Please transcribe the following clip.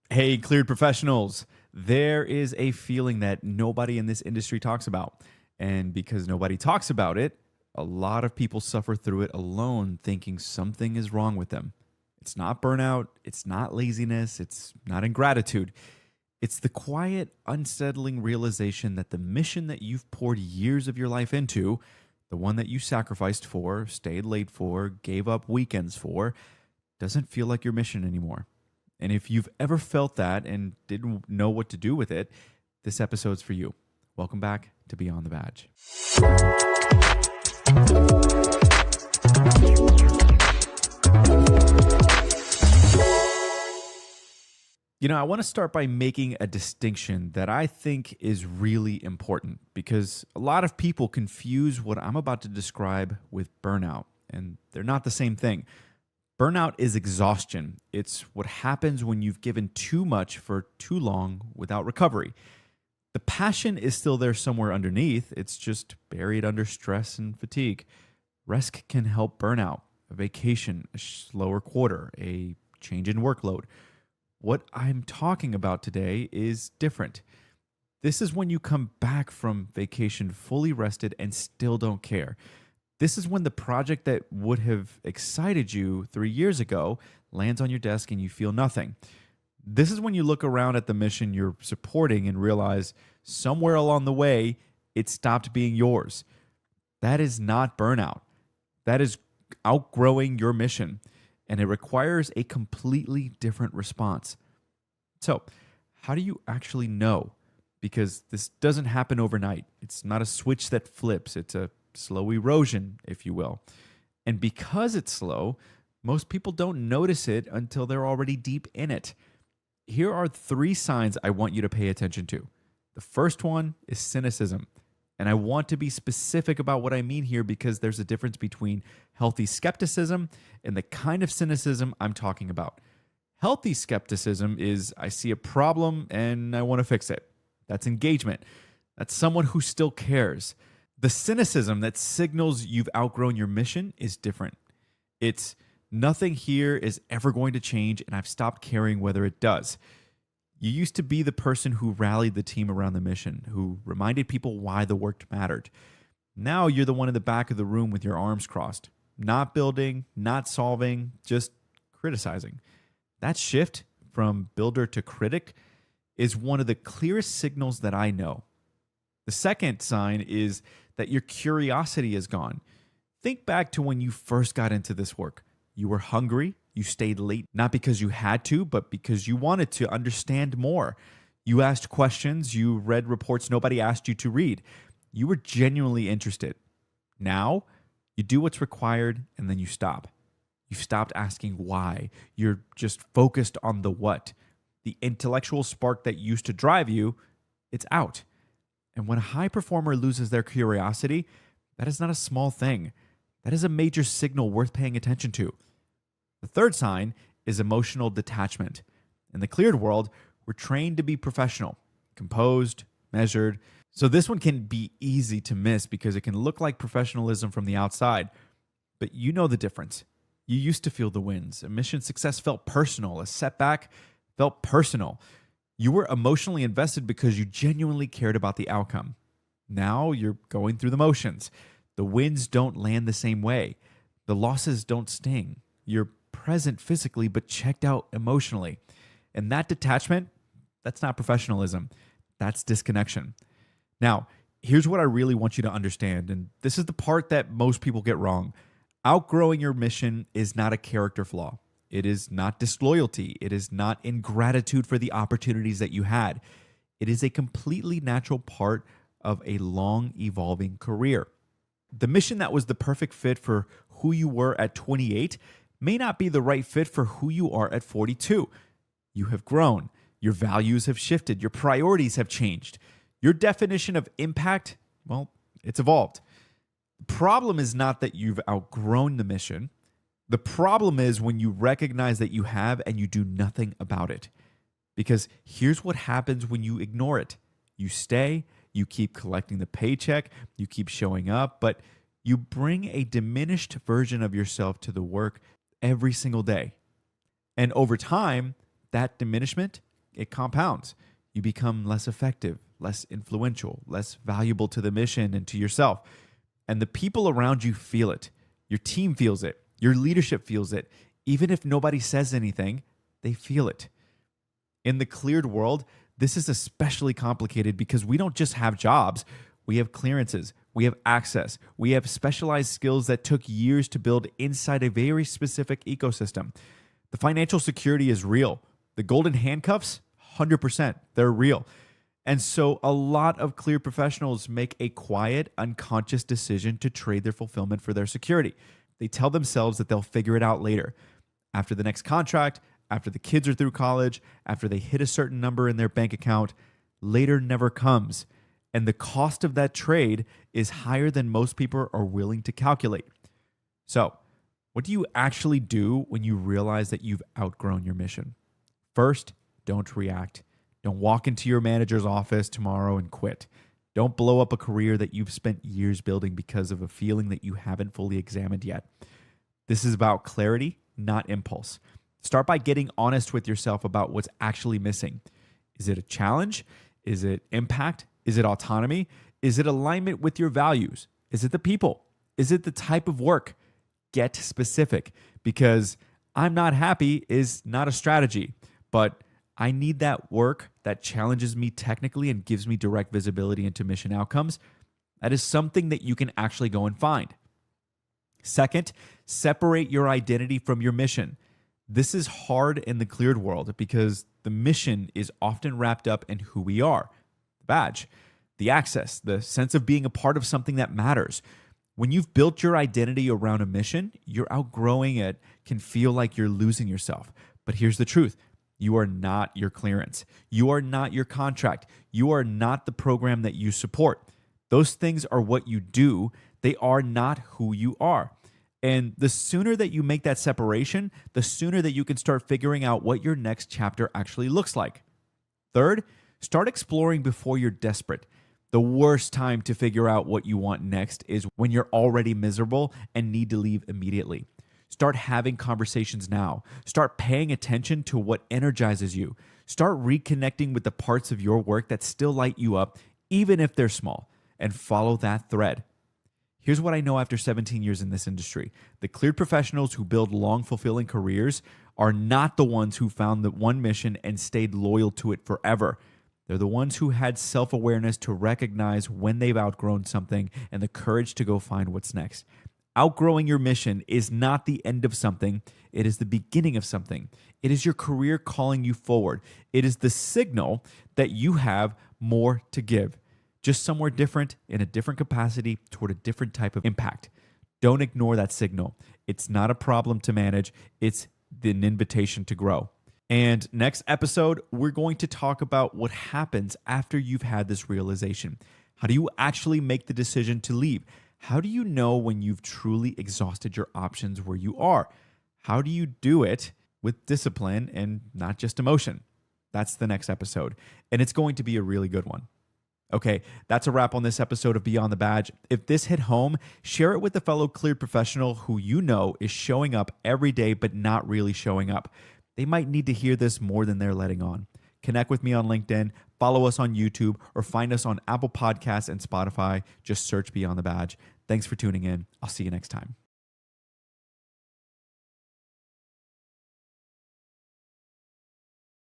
Hey, cleared professionals. There is a feeling that nobody in this industry talks about. And because nobody talks about it, a lot of people suffer through it alone, thinking something is wrong with them. It's not burnout, it's not laziness, it's not ingratitude. It's the quiet, unsettling realization that the mission that you've poured years of your life into, the one that you sacrificed for, stayed late for, gave up weekends for, doesn't feel like your mission anymore. And if you've ever felt that and didn't know what to do with it, this episode's for you. Welcome back to Beyond the Badge. I want to start by making a distinction that I think is really important because a lot of people confuse what I'm about to describe with burnout, and they're not the same thing. Burnout is exhaustion. It's what happens when you've given too much for too long without recovery. The passion is still there somewhere underneath. It's just buried under stress and fatigue. Rest can help burnout. A vacation, a slower quarter, a change in workload. What I'm talking about today is different. This is when you come back from vacation fully rested and still don't care. This is when the project that would have excited you 3 years ago lands on your desk and you feel nothing. This is when you look around at the mission you're supporting and realize somewhere along the way, it stopped being yours. That is not burnout. That is outgrowing your mission, and it requires a completely different response. So, how do you actually know? Because this doesn't happen overnight. It's not a switch that flips. It's a slow erosion, if you will. And because it's slow, most people don't notice it until they're already deep in it. Here are 3 signs I want you to pay attention to. The first one is cynicism. And I want to be specific about what I mean here because there's a difference between healthy skepticism and the kind of cynicism I'm talking about. Healthy skepticism is I see a problem and I want to fix it. That's engagement. That's someone who still cares. The cynicism that signals you've outgrown your mission is different. It's nothing here is ever going to change and I've stopped caring whether it does. You used to be the person who rallied the team around the mission, who reminded people why the work mattered. Now you're the one in the back of the room with your arms crossed, not building, not solving, just criticizing. That shift from builder to critic is one of the clearest signals that I know. The second sign is that your curiosity is gone. Think back to when you first got into this work. You were hungry. You stayed late, not because you had to, but because you wanted to understand more. You asked questions. You read reports nobody asked you to read. You were genuinely interested. Now, you do what's required and then you stop. You've stopped asking why. You're just focused on the what. The intellectual spark that used to drive you, it's out. And when a high performer loses their curiosity, that is not a small thing. That is a major signal worth paying attention to. The third sign is emotional detachment. In the cleared world, we're trained to be professional, composed, measured. So this one can be easy to miss because it can look like professionalism from the outside. But you know the difference. You used to feel the wins. A mission success felt personal. A setback felt personal. You were emotionally invested because you genuinely cared about the outcome. Now you're going through the motions. The wins don't land the same way. The losses don't sting. You're present physically but checked out emotionally. And that detachment, that's not professionalism. That's disconnection. Now, here's what I really want you to understand, and this is the part that most people get wrong. Outgrowing your mission is not a character flaw. It is not disloyalty. It is not ingratitude for the opportunities that you had. It is a completely natural part of a long evolving career. The mission that was the perfect fit for who you were at 28 may not be the right fit for who you are at 42. You have grown. Your values have shifted. Your priorities have changed. Your definition of impact, well, it's evolved. The problem is not that you've outgrown the mission. The problem is when you recognize that you have and you do nothing about it. Because here's what happens when you ignore it. You stay, you keep collecting the paycheck, you keep showing up, but you bring a diminished version of yourself to the work every single day. And over time, that diminishment it compounds. You become less effective, less influential, less valuable to the mission and to yourself. And the people around you feel it. Your team feels it. Your leadership feels it. Even if nobody says anything, they feel it. In the cleared world, this is especially complicated because we don't just have jobs. We have clearances. We have access. We have specialized skills that took years to build inside a very specific ecosystem. The financial security is real. The golden handcuffs, 100%, they're real. And so a lot of cleared professionals make a quiet, unconscious decision to trade their fulfillment for their security. They tell themselves that they'll figure it out later. After the next contract, after the kids are through college, after they hit a certain number in their bank account, later never comes. And the cost of that trade is higher than most people are willing to calculate. So, what do you actually do when you realize that you've outgrown your mission? First, don't react. Don't walk into your manager's office tomorrow and quit. Don't blow up a career that you've spent years building because of a feeling that you haven't fully examined yet. This is about clarity, not impulse. Start by getting honest with yourself about what's actually missing. Is it a challenge? Is it impact? Is it autonomy? Is it alignment with your values? Is it the people? Is it the type of work? Get specific, because I'm not happy is not a strategy, but I need that work that challenges me technically and gives me direct visibility into mission outcomes. That is something that you can actually go and find. Second, separate your identity from your mission. This is hard in the cleared world because the mission is often wrapped up in who we are, the badge, the access, the sense of being a part of something that matters. When you've built your identity around a mission, you're outgrowing it can feel like you're losing yourself. But here's the truth. You are not your clearance. You are not your contract. You are not the program that you support. Those things are what you do. They are not who you are. And the sooner that you make that separation, the sooner that you can start figuring out what your next chapter actually looks like. Third, start exploring before you're desperate. The worst time to figure out what you want next is when you're already miserable and need to leave immediately. Start having conversations now. Start paying attention to what energizes you. Start reconnecting with the parts of your work that still light you up, even if they're small, and follow that thread. Here's what I know after 17 years in this industry. The cleared professionals who build long, fulfilling careers are not the ones who found the one mission and stayed loyal to it forever. They're the ones who had self-awareness to recognize when they've outgrown something and the courage to go find what's next. Outgrowing your mission is not the end of something. It is the beginning of something. It is your career calling you forward. It is the signal that you have more to give, just somewhere different in a different capacity toward a different type of impact. Don't ignore that signal. It's not a problem to manage. It's an invitation to grow. And next episode, we're going to talk about what happens after you've had this realization. How do you actually make the decision to leave? How do you know when you've truly exhausted your options where you are? How do you do it with discipline and not just emotion? That's the next episode. And it's going to be a really good one. Okay, that's a wrap on this episode of Beyond the Badge. If this hit home, share it with a fellow cleared professional who you know is showing up every day but not really showing up. They might need to hear this more than they're letting on. Connect with me on LinkedIn, follow us on YouTube, or find us on Apple Podcasts and Spotify. Just search Beyond the Badge. Thanks for tuning in. I'll see you next time.